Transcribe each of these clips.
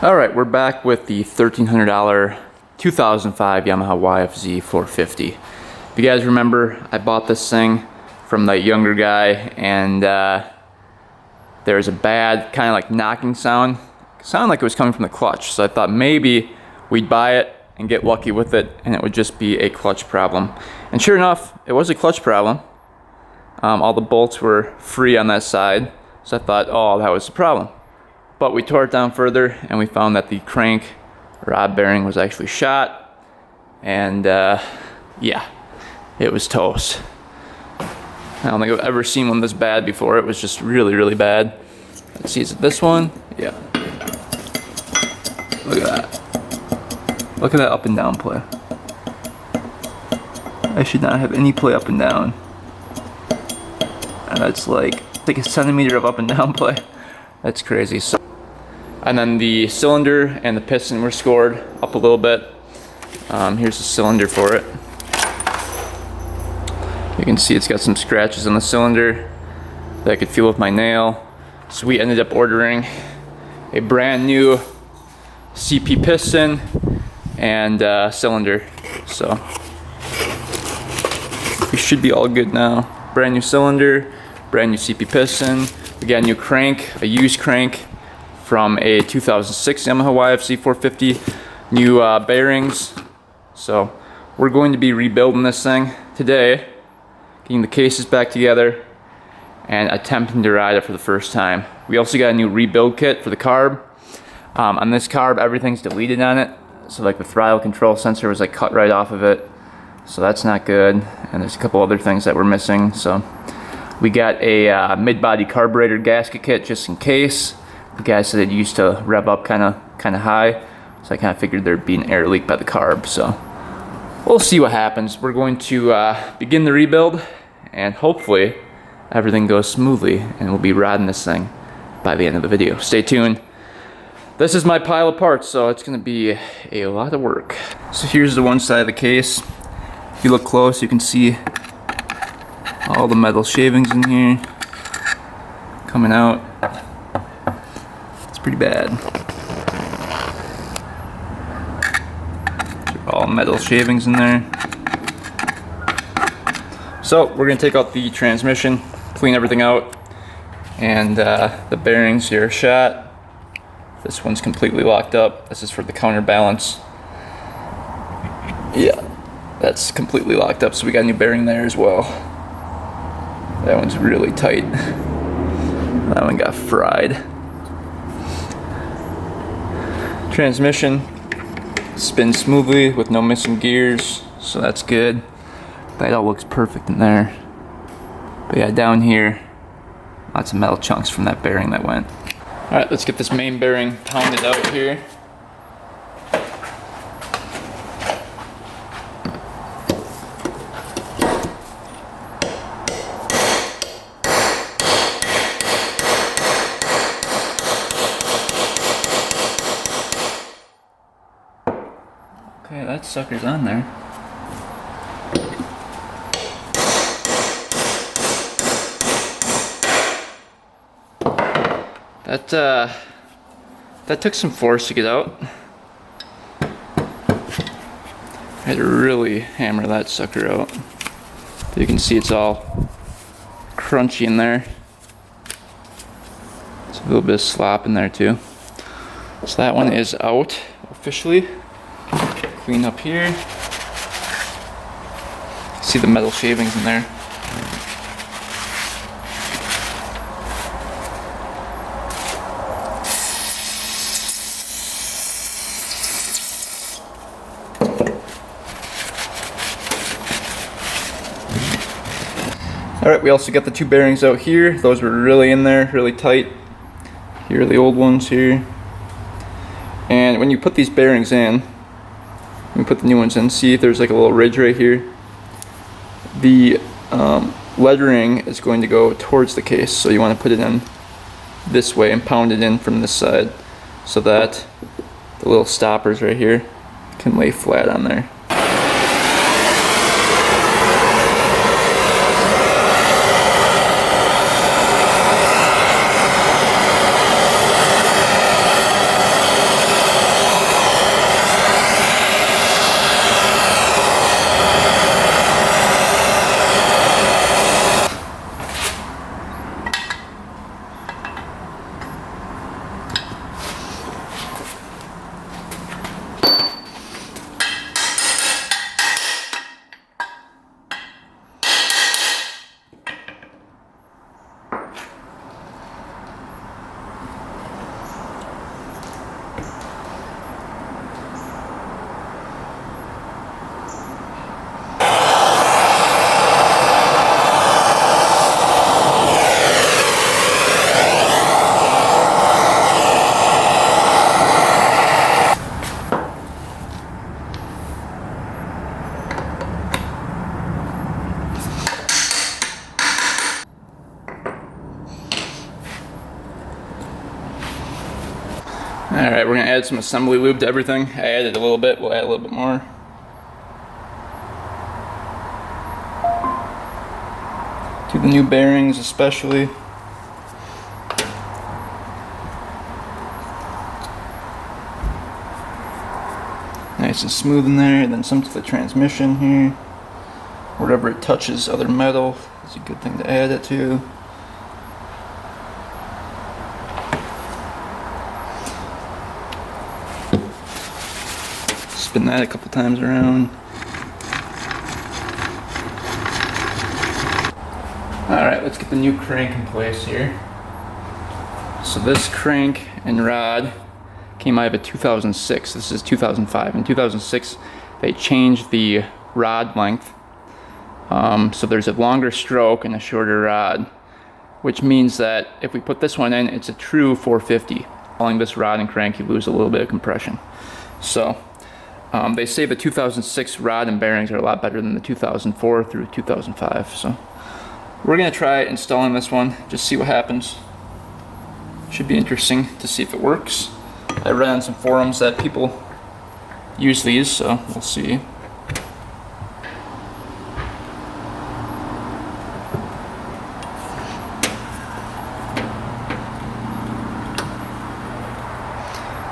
Alright, we're back with the $1,300 2005 Yamaha YFZ450. If you guys remember, I bought this thing from the younger guy, and there's a bad kind of like knocking sound. It sounded like it was coming from the clutch, so I thought maybe we'd buy it and get lucky with it and it would just be a clutch problem. And sure enough, it was a clutch problem. All the bolts were free on that side, so I thought, oh, that was the problem. But we tore it down further and we found that the crank rod bearing was actually shot, and yeah, it was toast. I don't think I've ever seen one this bad before. It was just really, really bad. Let's see, is it this one? Yeah. Look at that. Look at that up and down play. I should not have any play up and down. And that's like a centimeter of up and down play. That's crazy. So, and then the cylinder and the piston were scored up a little bit. Here's the cylinder for it. You can see it's got some scratches on the cylinder that I could feel with my nail. So we ended up ordering a brand new CP piston and cylinder. So we should be all good now. Brand new cylinder, brand new CP piston. We got a new crank, a used crank from a 2006 Yamaha YFZ450. New bearings. So we're going to be rebuilding this thing today, getting the cases back together and attempting to ride it for the first time. We also got a new rebuild kit for the carb. On this carb, everything's deleted on it. So like the throttle control sensor was like cut right off of it. So that's not good. And there's a couple other things that we're missing. So we got a mid-body carburetor gasket kit just in case. The guy said it used to rev up kind of high. So I kind of figured there'd be an air leak by the carb. So we'll see what happens. We're going to begin the rebuild, and hopefully everything goes smoothly and we'll be riding this thing by the end of the video. Stay tuned. This is my pile of parts, so it's going to be a lot of work. So here's the one side of the case. If you look close, you can see all the metal shavings in here coming out. It's pretty bad. All metal shavings in there. So we're going to take out the transmission, clean everything out, and the bearings here are shot. This one's completely locked up. This is for the counterbalance. Yeah, that's completely locked up, so we got a new bearing there as well. That one's really tight. That one got fried. Transmission spins smoothly with no missing gears, so that's good. That all looks perfect in there. But yeah, down here, lots of metal chunks from that bearing that went. Alright, let's get this main bearing pounded out here. Okay, that sucker's on there. That took some force to get out. I had to really hammer that sucker out. You can see it's all crunchy in there. There's a little bit of slop in there too. So that one is out officially. Clean up here. See the metal shavings in there. Alright, we also got the two bearings out here. Those were really in there, really tight. Here are the old ones here. And when you put these bearings in, we put the new ones in, see if there's like a little ridge right here. The lettering is going to go towards the case, so you want to put it in this way and pound it in from this side so that the little stoppers right here can lay flat on there. Alright, we're gonna add some assembly lube to everything. I added a little bit, we'll add a little bit more. To the new bearings especially. Nice and smooth in there, and then some to the transmission here. Wherever it touches other metal is a good thing to add it to. Spin that a couple times around. Alright, let's get the new crank in place here. So this crank and rod came out of a 2006. This is 2005. In 2006, they changed the rod length. So there's a longer stroke and a shorter rod, which means that if we put this one in, it's a true 450. Following this rod and crank, you lose a little bit of compression. So they say the 2006 rod and bearings are a lot better than the 2004 through 2005. So we're gonna try installing this one, just see what happens. Should be interesting to see if it works. I read on some forums that people use these, so we'll see.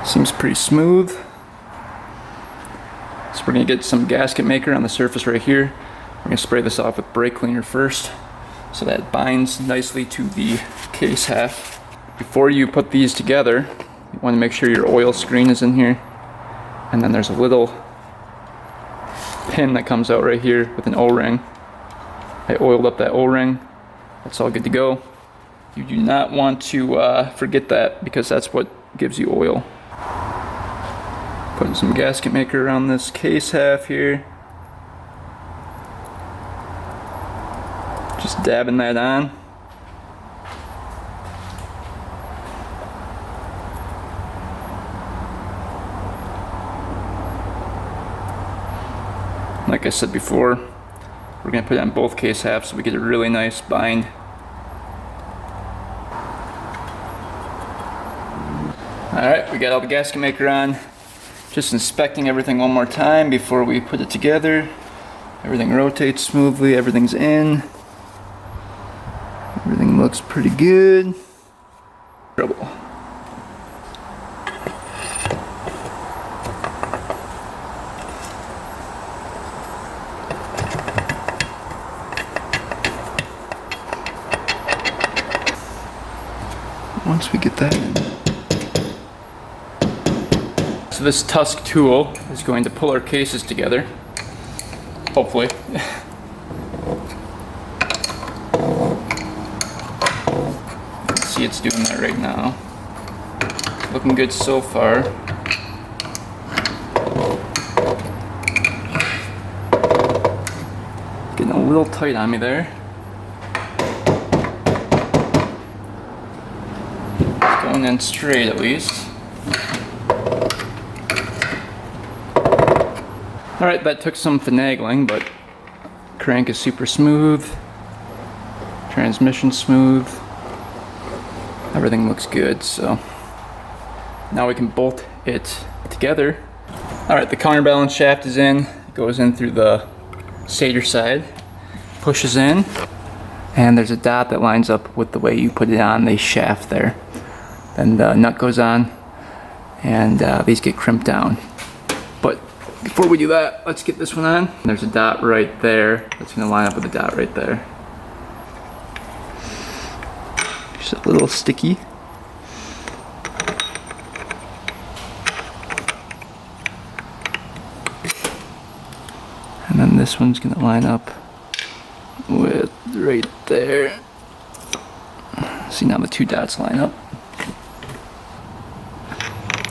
Seems pretty smooth. So we're gonna get some gasket maker on the surface right here. We're gonna spray this off with brake cleaner first, so that it binds nicely to the case half. Before you put these together, you want to make sure your oil screen is in here. And then there's a little pin that comes out right here with an O-ring. I oiled up that O-ring. That's all good to go. You do not want to forget that, because that's what gives you oil. Putting some gasket maker around this case half here. Just dabbing that on. Like I said before, we're going to put it on both case halves so we get a really nice bind. Alright, we got all the gasket maker on. Just inspecting everything one more time before we put it together. Everything rotates smoothly, everything's in. Everything looks pretty good. Trouble. Once we get that in. So this tusk tool is going to pull our cases together. Hopefully. See, it's doing that right now. Looking good so far. Getting a little tight on me there. Going in straight at least. Alright, that took some finagling, but crank is super smooth. Transmission smooth. Everything looks good, so now we can bolt it together. Alright, the counterbalance shaft is in. It goes in through the stator side, pushes in, and there's a dot that lines up with the way you put it on the shaft there. Then the nut goes on, and these get crimped down. But before we do that, let's get this one on. There's a dot right there that's going to line up with the dot right there. Just a little sticky. And then this one's going to line up with right there. See, now the two dots line up.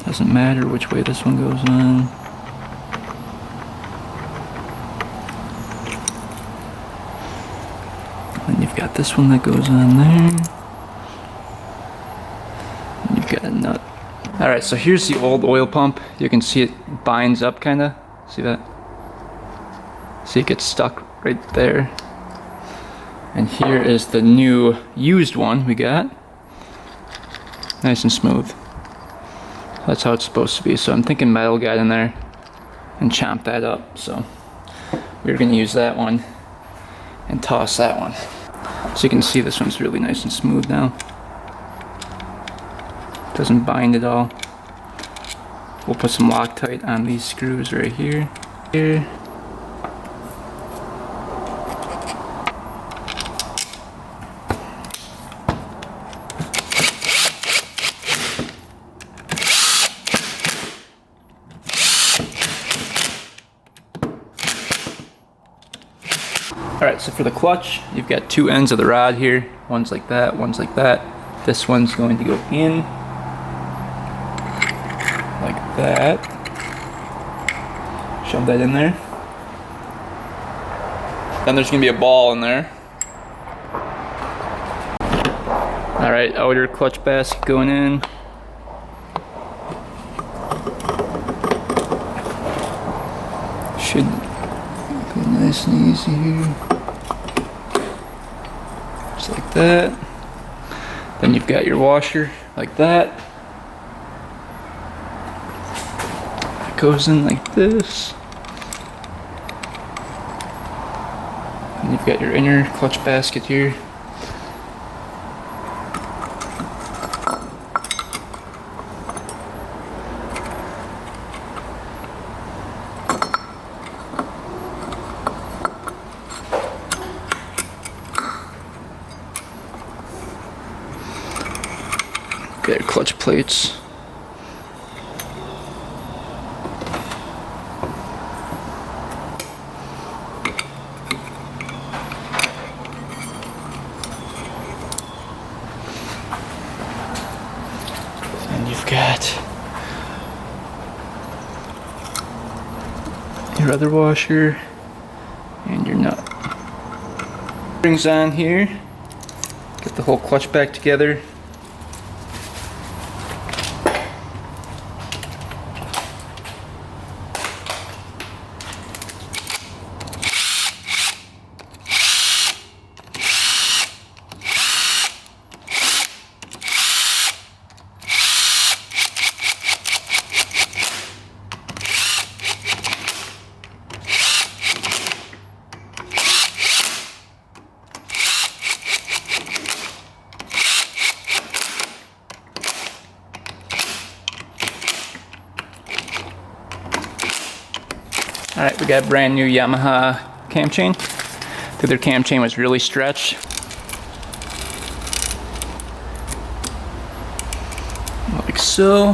Doesn't matter which way this one goes on. And you've got this one that goes on there. And you've got a nut. Alright, so here's the old oil pump. You can see it binds up kinda. See that? See, it gets stuck right there. And here is the new used one we got. Nice and smooth. That's how it's supposed to be. So I'm thinking metal got in there and chomped that up. So we're gonna use that one and toss that one. So you can see this one's really nice and smooth now. Doesn't bind at all. We'll put some Loctite on these screws right here. Alright, so for the clutch, you've got two ends of the rod here. One's like that, one's like that. This one's going to go in like that. Shove that in there. Then there's going to be a ball in there. Alright, outer clutch basket going in. Should be nice and easy here. Just like that. Then you've got your washer like that. It goes in like this. And you've got your inner clutch basket here. Got your clutch plates. And you've got your other washer and your nut. Springs on here. Get the whole clutch back together. Alright, we got brand new Yamaha cam chain. The other cam chain was really stretched. Like so.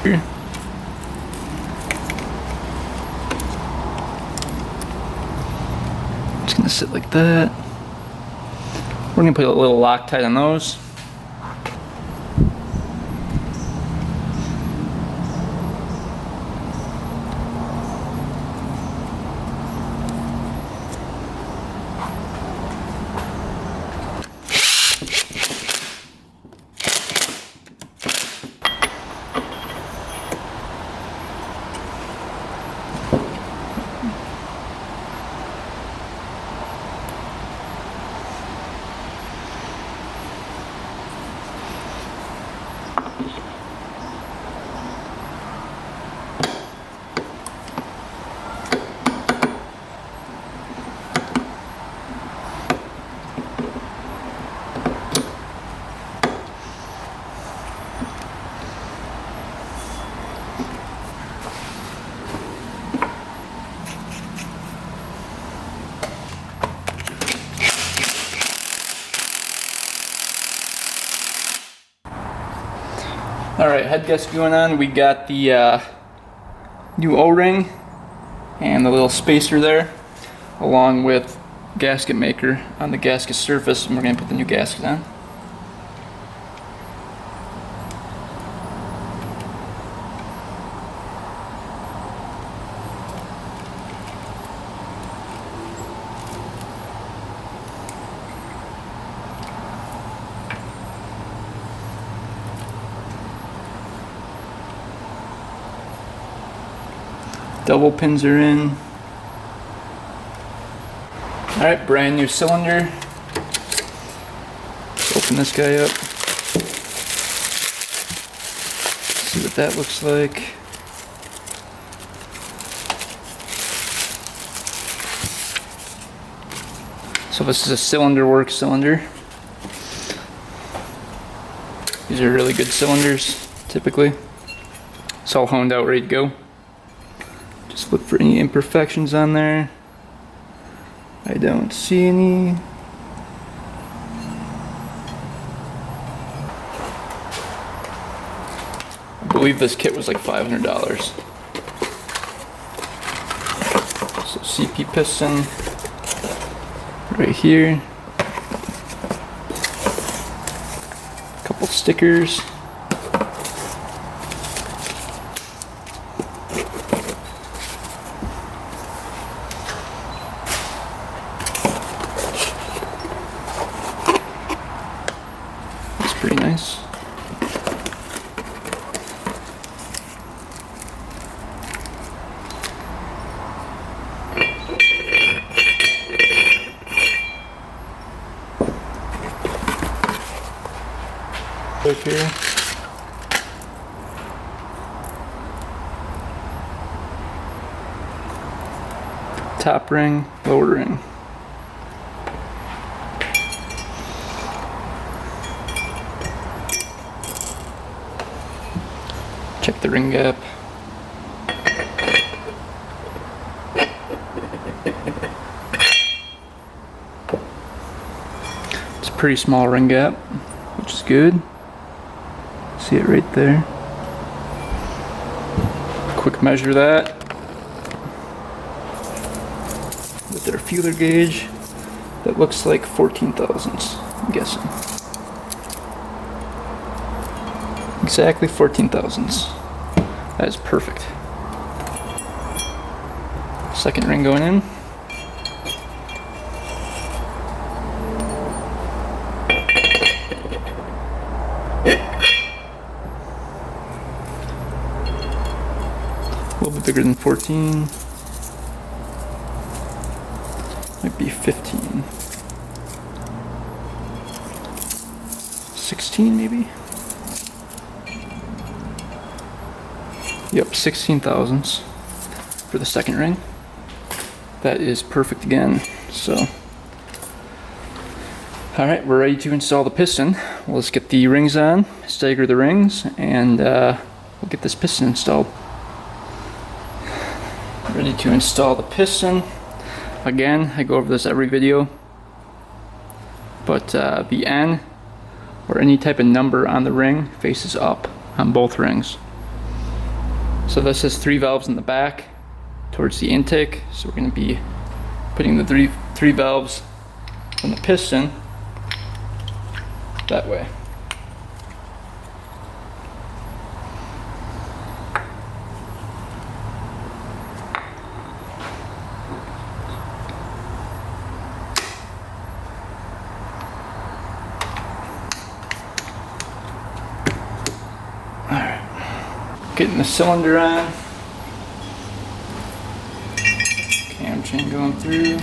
Here. It's gonna sit like that. We're gonna put a little Loctite on those. Alright, head gasket going on. We got the new O-ring and the little spacer there, along with gasket maker on the gasket surface, and we're going to put the new gasket on. Double pins are in. Alright, brand new cylinder. Open this guy up. See what that looks like. So this is a cylinder work cylinder. These are really good cylinders, typically. It's all honed out, ready to go. Just look for any imperfections on there. I don't see any. I believe this kit was like $500. So CP piston right here. A couple stickers. That's pretty nice. Right here. Top ring, lower ring. Check the ring gap. It's a pretty small ring gap, which is good. See it right there. Quick measure that with their feeler gauge. That looks like 14 thousandths, I'm guessing. Exactly 14 thousandths. That is perfect. Second ring going in. A little bit bigger than 14. Might be 15. 16 maybe? Yep, 16 thousandths for the second ring. That is perfect again. So, alright, we're ready to install the piston. Well, let's get the rings on, stagger the rings, and we'll get this piston installed. Ready to install the piston. Again, I go over this every video, but the N or any type of number on the ring faces up on both rings. So this has 3 valves in the back towards the intake, so we're going to be putting the three valves on the piston that way. Getting the cylinder on, cam chain going through.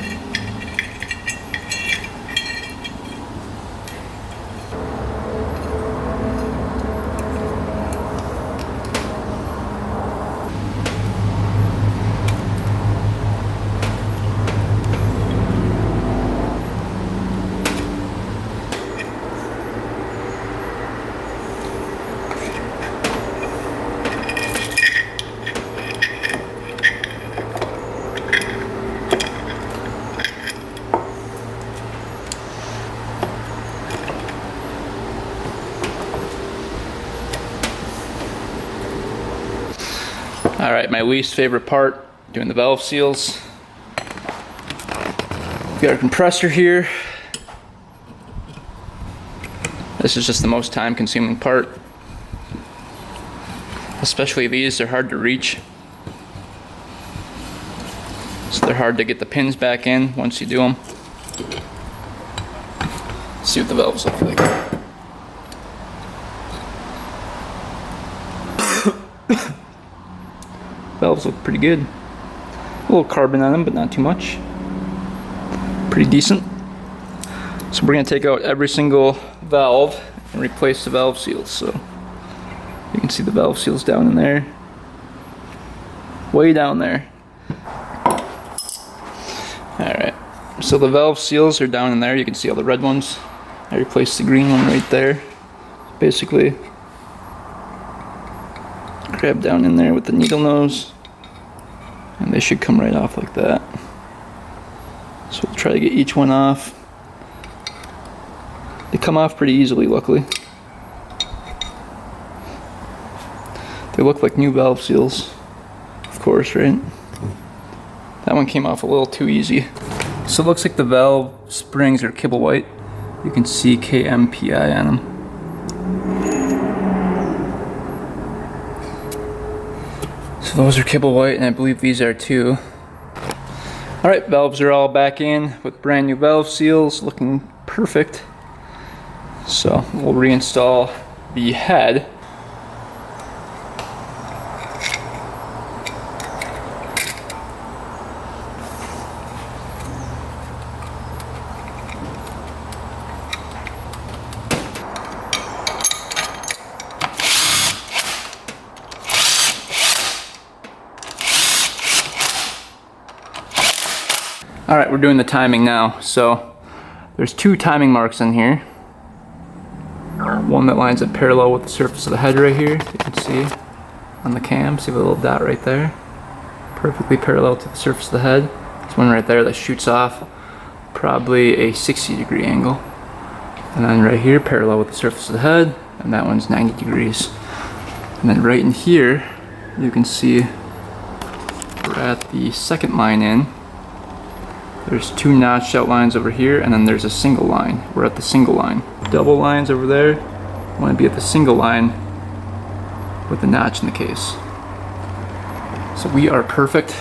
Alright, my least favorite part, doing the valve seals. We've got our compressor here. This is just the most time consuming part. Especially these, they're hard to reach. So they're hard to get the pins back in once you do them. Let's see what the valves look like. Valves look pretty good. A little carbon on them, but not too much. Pretty decent. So we're going to take out every single valve and replace the valve seals. So You can see the valve seals down in there. Way down there. Alright, so the valve seals are down in there. You can see all the red ones. I replaced the green one right there. Basically, grab down in there with the needle nose, and they should come right off like that. So we'll try to get each one off. They come off pretty easily, luckily. They look like new valve seals, of course, right? That one came off a little too easy. So it looks like the valve springs are kibble white. You can see KMPI on them. So those are kibble white, and I believe these are too. Alright, valves are all back in with brand new valve seals, looking perfect. So we'll reinstall the head. Alright, we're doing the timing now. So there's two timing marks in here. One that lines up parallel with the surface of the head right here. You can see on the cam, see the little dot right there. Perfectly parallel to the surface of the head. There's one right there that shoots off probably a 60-degree angle. And then right here, parallel with the surface of the head, and that one's 90 degrees. And then right in here, you can see we're at the second line in. There's two notched out lines over here, and then there's a single line. We're at the single line. Double lines over there. Want to be at the single line with the notch in the case. So we are perfect.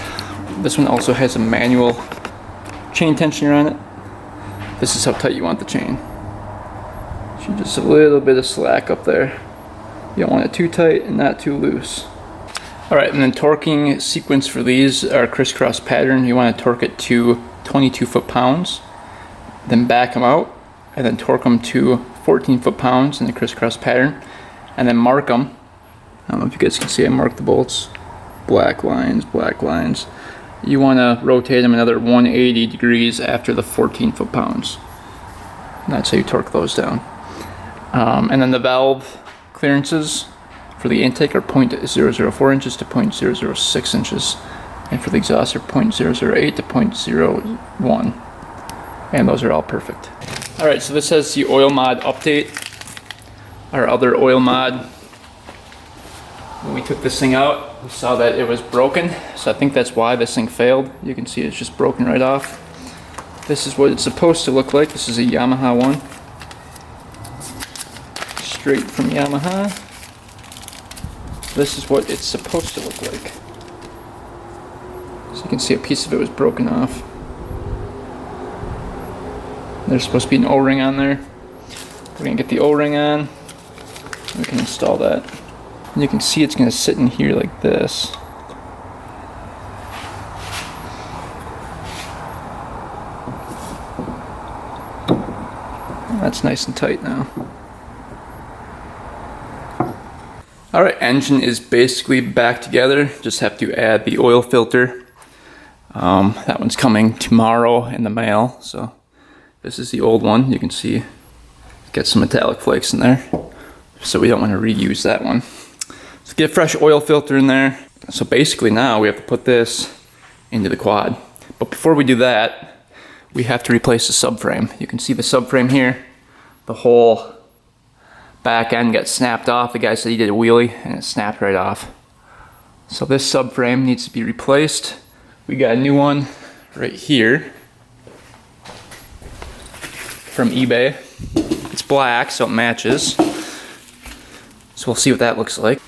This one also has a manual chain tensioner on it. This is how tight you want the chain. So just a little bit of slack up there. You don't want it too tight and not too loose. Alright, and then torquing sequence for these are crisscross pattern. You want to torque it to 22 foot-pounds, then back them out, and then torque them to 14 foot-pounds in the crisscross pattern, and then mark them. I don't know if you guys can see, I marked the bolts. Black lines, black lines. You want to rotate them another 180 degrees after the 14 foot-pounds. That's how you torque those down. And then the valve clearances for the intake are 0.004 inches to 0.006 inches. And for the exhaust are 0.008 to 0.01. And those are all perfect. Alright, so this has the oil mod update. Our other oil mod, when we took this thing out, we saw that it was broken. So I think that's why this thing failed. You can see it's just broken right off. This is what it's supposed to look like. This is a Yamaha one. Straight from Yamaha. This is what it's supposed to look like. So you can see a piece of it was broken off. There's supposed to be an O-ring on there. We're going to get the O-ring on. We can install that. And you can see it's going to sit in here like this. That's nice and tight now. Alright, engine is basically back together. Just have to add the oil filter. That one's coming tomorrow in the mail. So this is the old one. You can see get some metallic flakes in there. So we don't want to reuse that one. So get a fresh oil filter in there. So basically now we have to put this into the quad. But before we do that, we have to replace the subframe. You can see the subframe here. The whole back end got snapped off. The guy said he did a wheelie and it snapped right off. So this subframe needs to be replaced. We got a new one right here from eBay. It's black, so it matches. So we'll see what that looks like.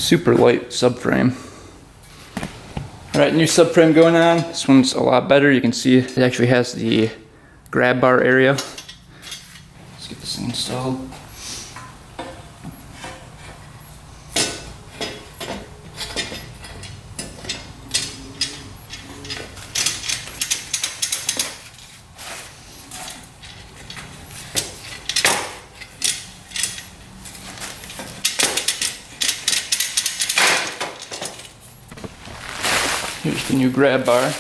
super light subframe. Alright, new subframe going on. This one's a lot better. You can see it actually has the grab bar area. Let's get this thing installed. Here's the new grab bar.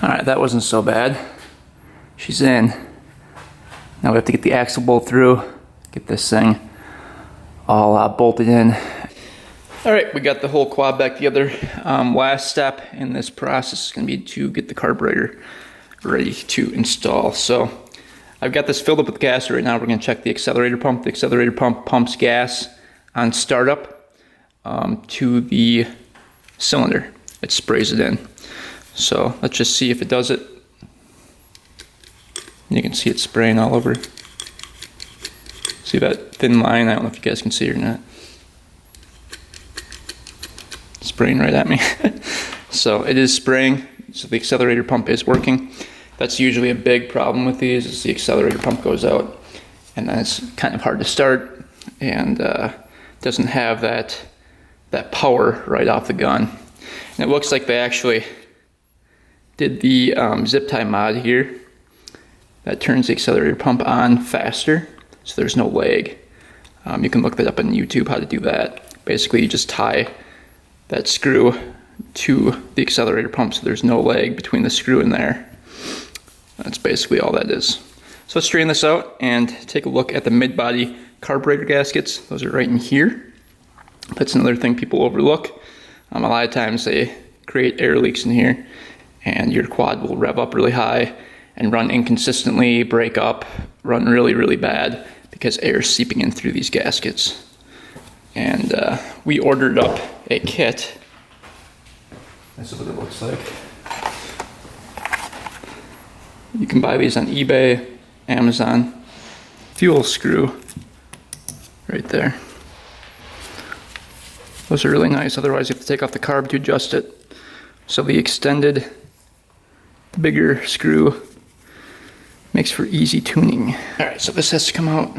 Alright, that wasn't so bad. She's in. Now we have to get the axle bolt through, get this thing all bolted in. Alright, we got the whole quad back together. Last step in this process is going to be to get the carburetor ready to install. So I've got this filled up with gas right now. We're going to check the accelerator pump. The accelerator pump pumps gas on startup to the cylinder. It sprays it in. So let's just see if it does it. You can see it spraying all over. See that thin line? I don't know if you guys can see it or not. Spraying right at me. So it is spraying, so the accelerator pump is working. That's usually a big problem with these, is the accelerator pump goes out and then it's kind of hard to start and doesn't have that power right off the gun. And it looks like they actually did the zip tie mod here that turns the accelerator pump on faster, so there's no lag. You can look that up on YouTube how to do that. Basically, you just tie that screw to the accelerator pump so there's no lag between the screw and there. That's basically all that is. So let's straighten this out and take a look at the mid-body carburetor gaskets. Those are right in here. That's another thing people overlook. A lot of times they create air leaks in here, and your quad will rev up really high and run inconsistently, break up, run really, really bad because air is seeping in through these gaskets. And we ordered up a kit. This is what it looks like. You can buy these on eBay, Amazon. Fuel screw right there. Those are really nice, otherwise you have to take off the carb to adjust it. So the extended, bigger screw makes for easy tuning. Alright, so this has to come out.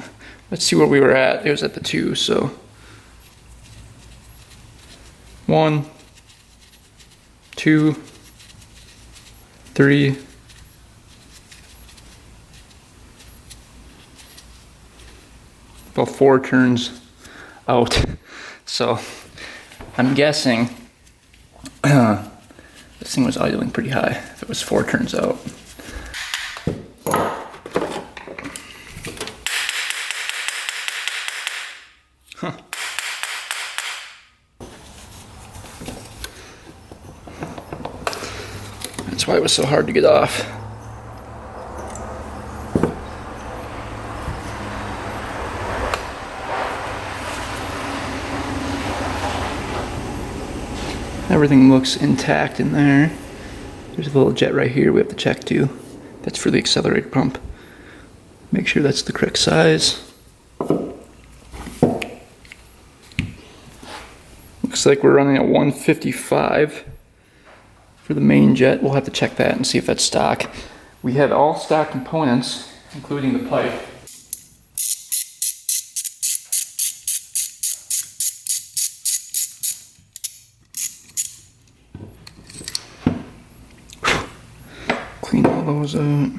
Let's see where we were at. It was at the 2, so 1, 2, 3, about 4 turns out. So I'm guessing this thing was idling pretty high if it was 4 turns out. Huh. That's why it was so hard to get off. Everything looks intact in there. There's a little jet right here we have to check too. That's for the accelerator pump. Make sure that's the correct size. Looks like we're running at 155 for the main jet. We'll have to check that and see if that's stock. We have all stock components, including the pipe. Clean all the those out.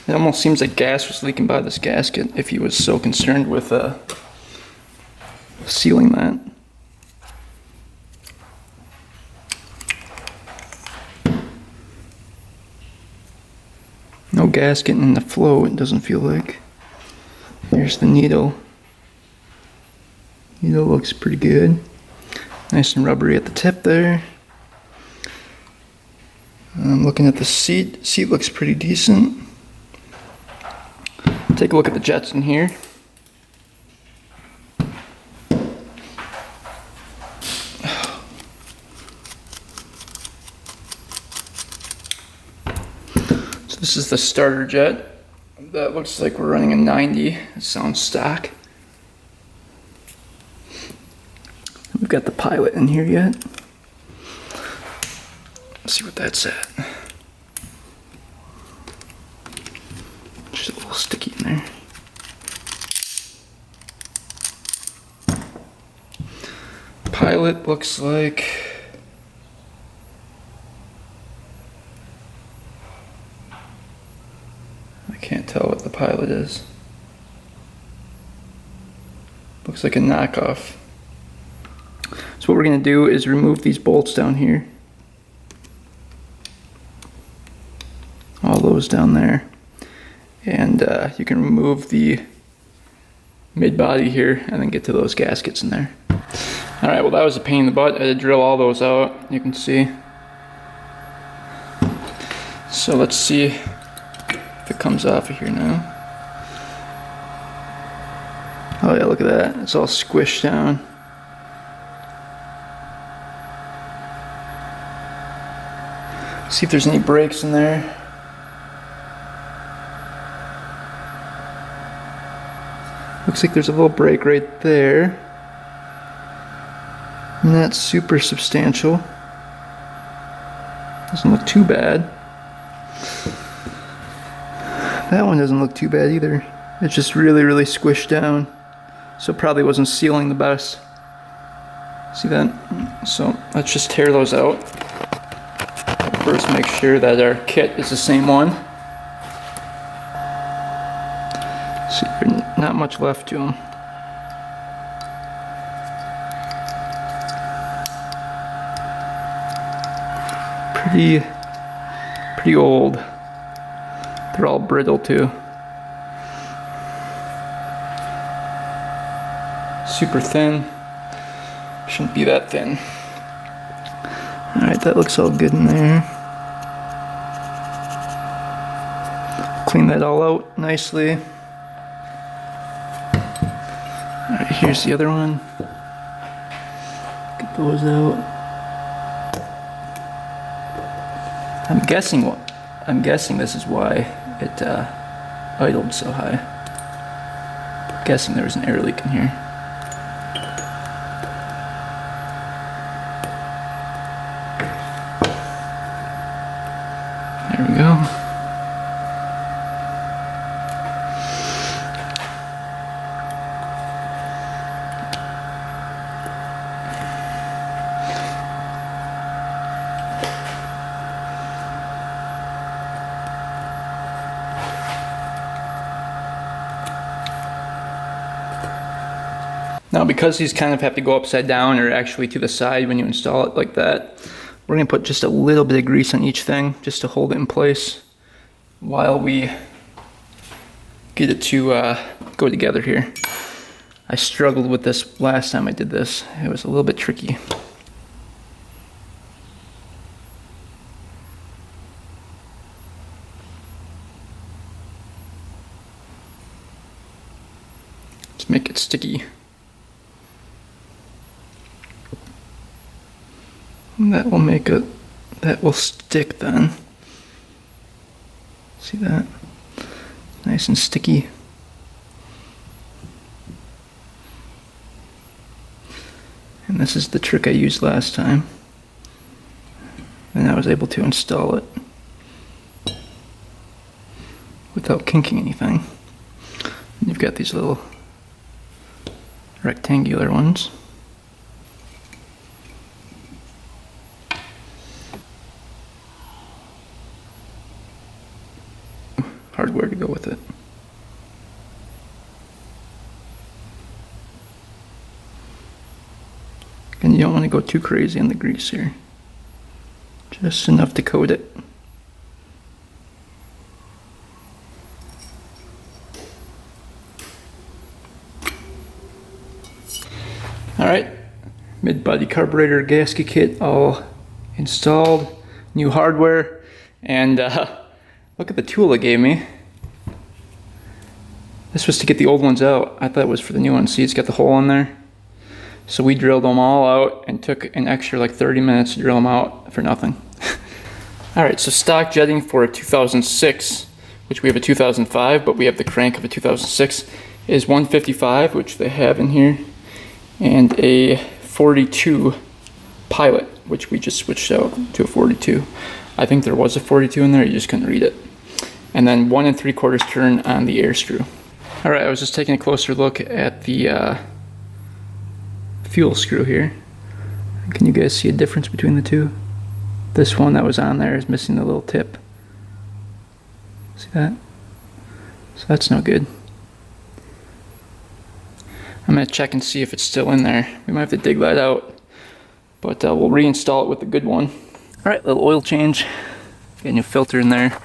It almost seems like gas was leaking by this gasket if he was so concerned with sealing that. No gas getting in the flow, it doesn't feel like. Here's the needle. Needle looks pretty good. Nice and rubbery at the tip there. I'm looking at the seat. Seat looks pretty decent. Take a look at the jets in here. So this is the starter jet. That looks like we're running a 90. It sounds stock. We've got the pilot in here yet. Let's see what that's at. Just a little sticky in there. Pilot looks like I can't tell what the pilot is. Looks like a knockoff. So what we're going to do is remove these bolts down here. All those down there. And you can remove the mid-body here and then get to those gaskets in there. Alright, well that was a pain in the butt. I had to drill all those out, you can see. So let's see if it comes off of here now. Oh yeah, look at that. It's all squished down. See if there's any breaks in there. Looks like there's a little break right there. And that's super substantial. Doesn't look too bad. That one doesn't look too bad either. It's just really, really squished down. So probably wasn't sealing the best. See that? So let's just tear those out. First make sure that our kit is the same one. See, there's not much left to them. Pretty old. They're all brittle too. Super thin. Shouldn't be that thin. Alright, that looks all good in there. Clean that all out nicely. Alright, here's the other one. Get those out. I'm guessing this is why it idled so high. I'm guessing there was an air leak in here. There we go. Now because these kind of have to go upside down or actually to the side when you install it like that, we're going to put just a little bit of grease on each thing just to hold it in place while we get it to go together here. I struggled with this last time I did this. It was a little bit tricky. Let's make it sticky. And that will make it, that will stick then. See that? Nice and sticky. And this is the trick I used last time. And I was able to install it without kinking anything. And you've got these little rectangular ones. hardware to go with it. And you don't want to go too crazy on the grease here. Just enough to coat it. Alright, mid-body carburetor gasket kit all installed, new hardware, and look at the tool it gave me. This was to get the old ones out. I thought it was for the new ones. See, it's got the hole in there. So we drilled them all out and took an extra like 30 minutes to drill them out for nothing. Alright, so stock jetting for a 2006, which we have a 2005, but we have the crank of a 2006, is 155, which they have in here, and a 42 Pilot, which we just switched out to a 42. I think there was a 42 in there, you just couldn't read it. And then 1 3/4 turn on the air screw. Alright, I was just taking a closer look at the fuel screw here. Can you guys see a difference between the two? This one that was on there is missing the little tip. See that? So that's no good. I'm going to check and see if it's still in there. We might have to dig that out, but we'll reinstall it with the good one. Alright, little oil change. Get a new filter in there.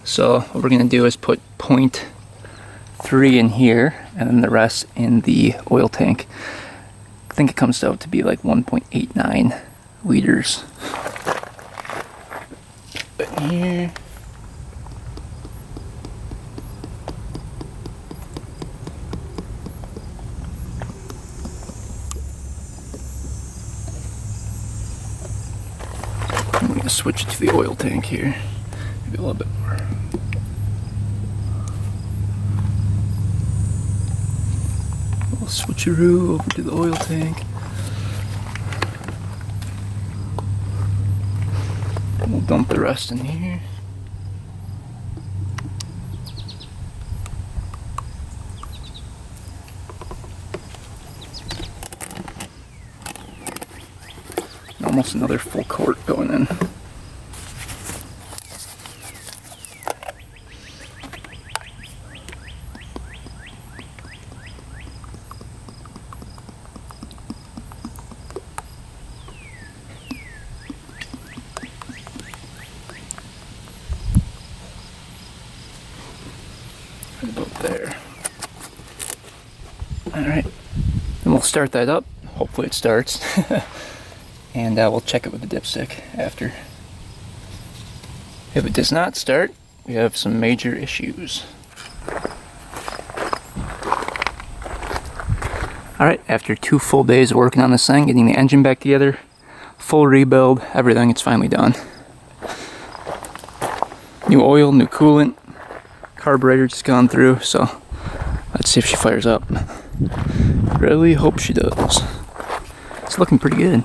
So what we're going to do is put 0.3 in here and then the rest in the oil tank. I think it comes out to be like 1.89 liters. But here. I'm going to switch it to the oil tank here. Maybe a little bit more. We'll switcheroo over to the oil tank. And we'll dump the rest in here. Almost another full quart going in. Right about there. Alright, then we'll start that up. Hopefully it starts. And we'll check it with the dipstick after. If it does not start, we have some major issues. Alright, after 2 full days of working on this thing, getting the engine back together, full rebuild, everything, it's finally done. New oil, new coolant, carburetor just gone through, so let's see if she fires up. Really hope she does. It's looking pretty good.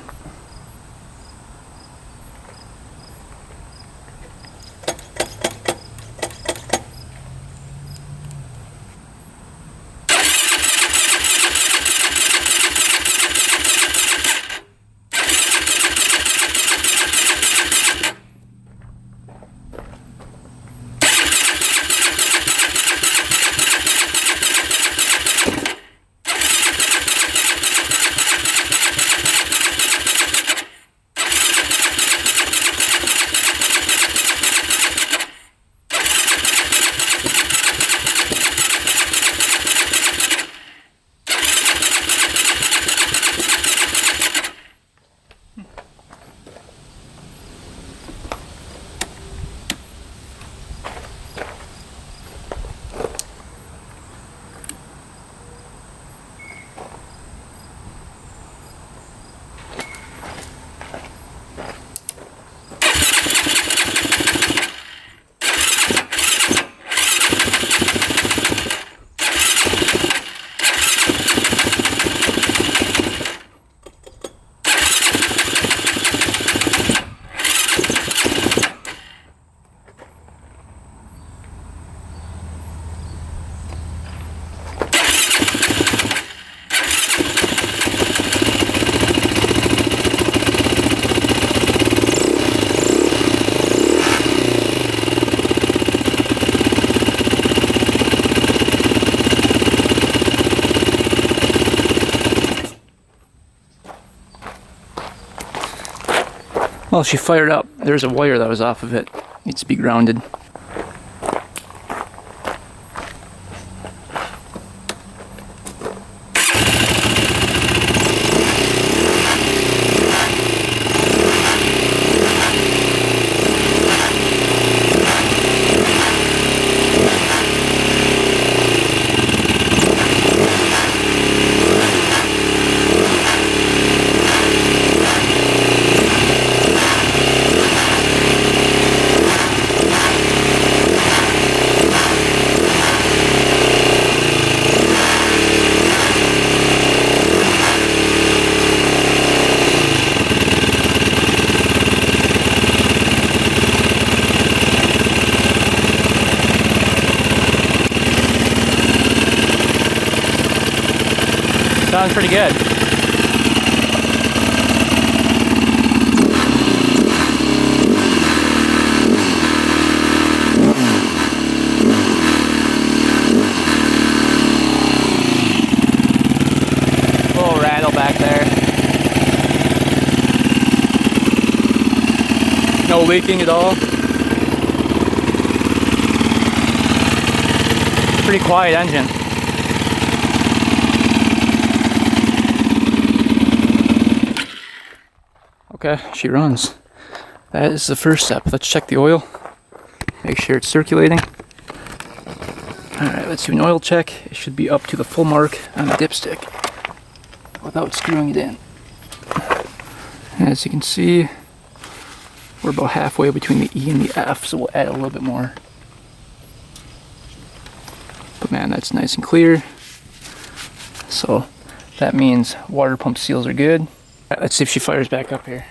Well, she fired up. There's a wire that was off of it. Needs to be grounded. Sounds pretty good. Little rattle back there. No leaking at all. Pretty quiet engine. Okay, she runs. That is the first step. Let's check the oil. Make sure it's circulating. Alright, let's do an oil check. It should be up to the full mark on the dipstick without screwing it in. As you can see, we're about halfway between the E and the F, so we'll add a little bit more. But man, that's nice and clear. So that means water pump seals are good. Alright, let's see if she fires back up here.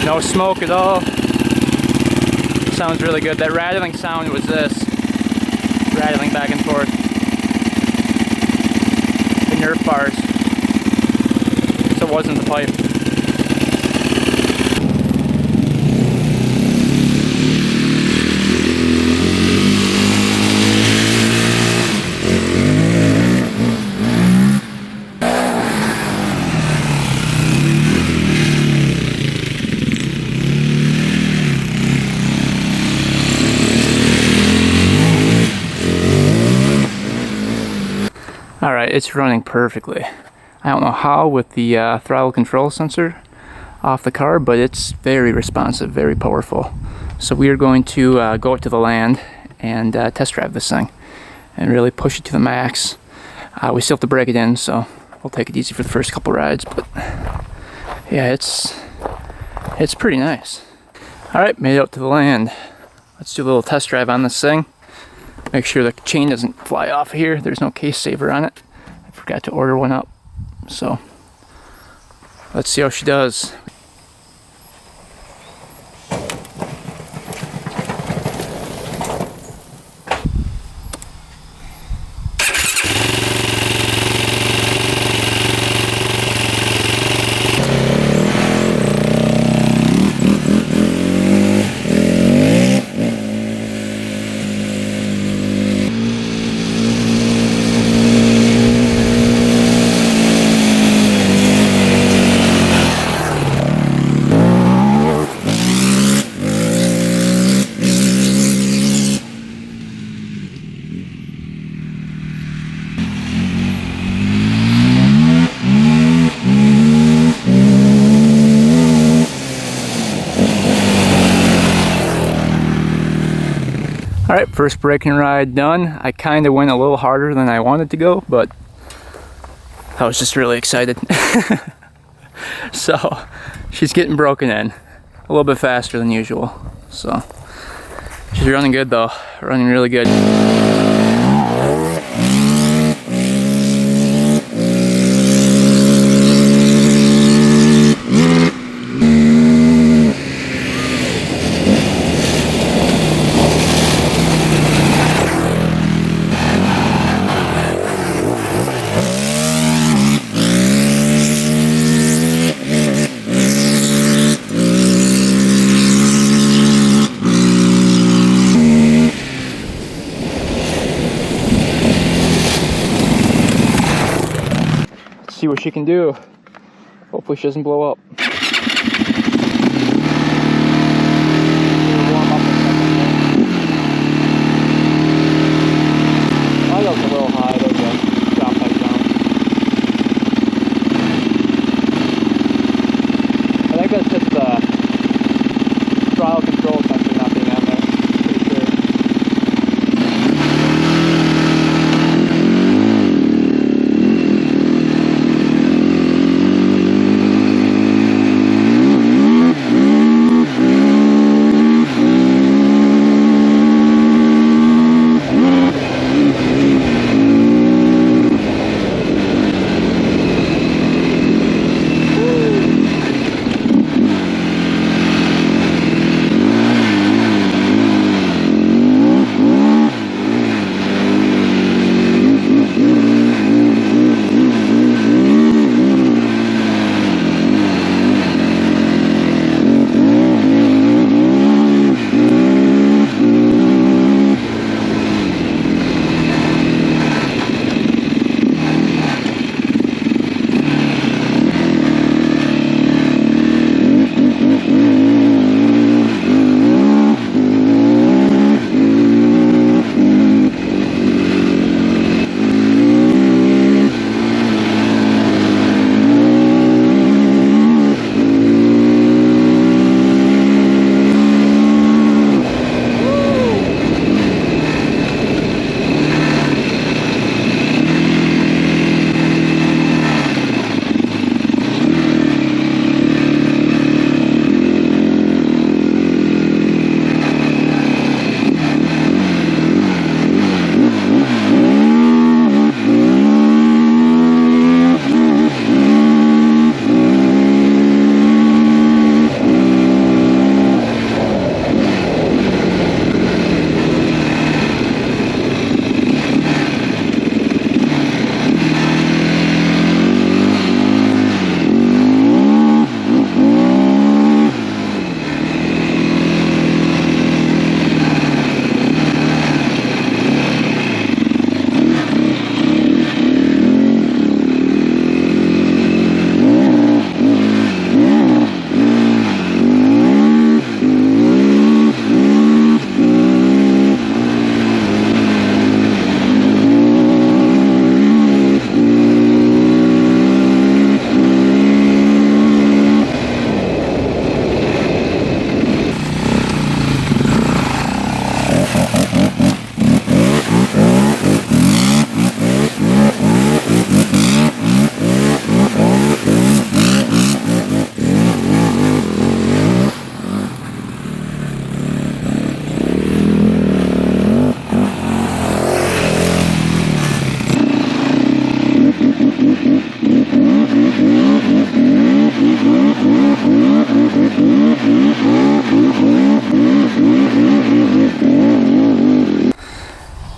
No smoke at all. Sounds really good. That rattling sound was this. Rattling back and forth. The Nerf bars. So it wasn't the pipe. Alright, it's running perfectly. I don't know how with the throttle control sensor off the car, but it's very responsive, very powerful. So we are going to go out to the land and test drive this thing and really push it to the max. We still have to break it in, so we'll take it easy for the first couple rides, but yeah, it's pretty nice. Alright, made it out to the land. Let's do a little test drive on this thing. Make sure the chain doesn't fly off here. There's no case saver on it. I forgot to order one up. So let's see how she does. Alright, first braking ride done. I kind of went a little harder than I wanted to go, but I was just really excited. So, she's getting broken in. A little bit faster than usual. So, she's running good though. Running really good. what she can do. Hopefully she doesn't blow up. I got a little high, there's a drop back down. I think that's just the throttle control sensor not being on there. Pretty sure.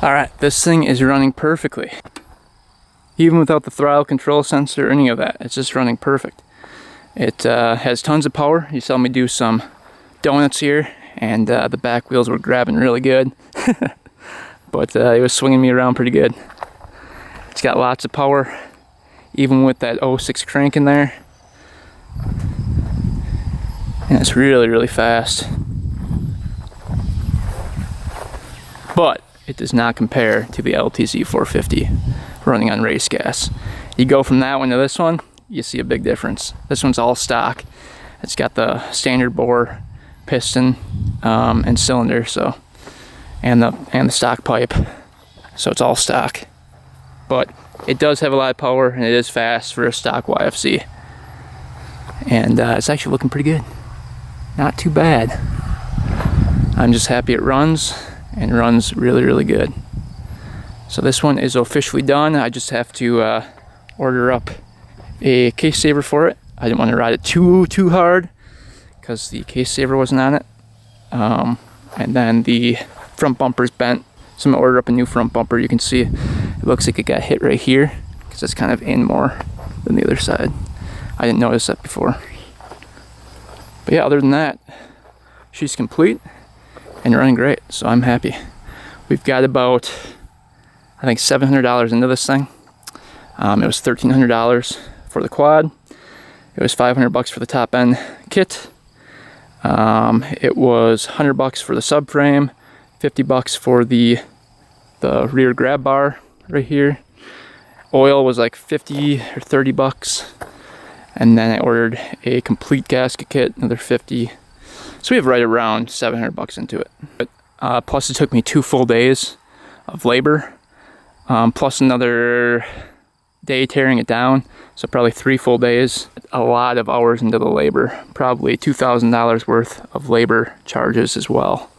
Alright, this thing is running perfectly. Even without the throttle control sensor or any of that, it's just running perfect. It has tons of power. You saw me do some donuts here, and the back wheels were grabbing really good. But it was swinging me around pretty good. It's got lots of power, even with that 06 crank in there. And it's really, really fast. But it does not compare to the LTZ450 running on race gas. You go from that one to this one, you see a big difference. This one's all stock. It's got the standard bore piston and cylinder, so and the stock pipe, so it's all stock. But it does have a lot of power, and it is fast for a stock YFZ. And it's actually looking pretty good. Not too bad. I'm just happy it runs, and runs really, really good. So this one is officially done. I just have to order up a case saver for it. I didn't want to ride it too hard because the case saver wasn't on it. And then the front bumper's bent, so I'm gonna order up a new front bumper. You can see it looks like it got hit right here because it's kind of in more than the other side. I didn't notice that before. But yeah, other than that, she's complete and running great, so I'm happy. We've got about, I think, $700 into this thing. It was $1,300 for the quad. It was $500 for the top end kit. It was $100 for the subframe, $50 for the rear grab bar right here. Oil was like $50 or $30, and then I ordered a complete gasket kit, another $50. So we have right around $700 into it. But plus it took me 2 full days of labor, plus another day tearing it down, so probably 3 full days. A lot of hours into the labor, probably $2,000 worth of labor charges as well.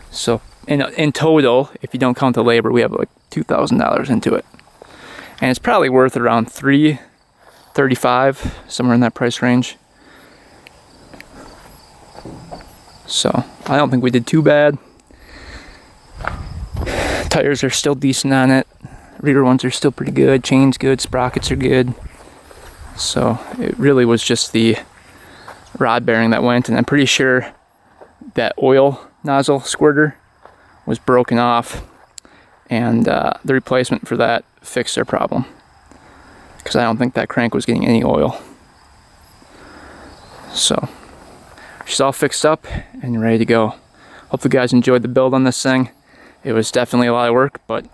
So in total, if you don't count the labor, we have like $2,000 into it, and it's probably worth around $335, somewhere in that price range. So I don't think we did too bad. Tires are still decent on it. Rear ones are still pretty good. Chain's good. Sprockets are good. So it really was just the rod bearing that went, and I'm pretty sure that oil nozzle squirter was broken off, and the replacement for that fixed their problem, because I don't think that crank was getting any oil. So she's all fixed up and ready to go. Hope you guys enjoyed the build on this thing. It was definitely a lot of work, but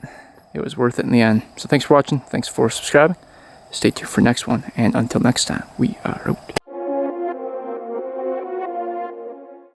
it was worth it in the end. So thanks for watching. Thanks for subscribing. Stay tuned for next one. And until next time, we are out.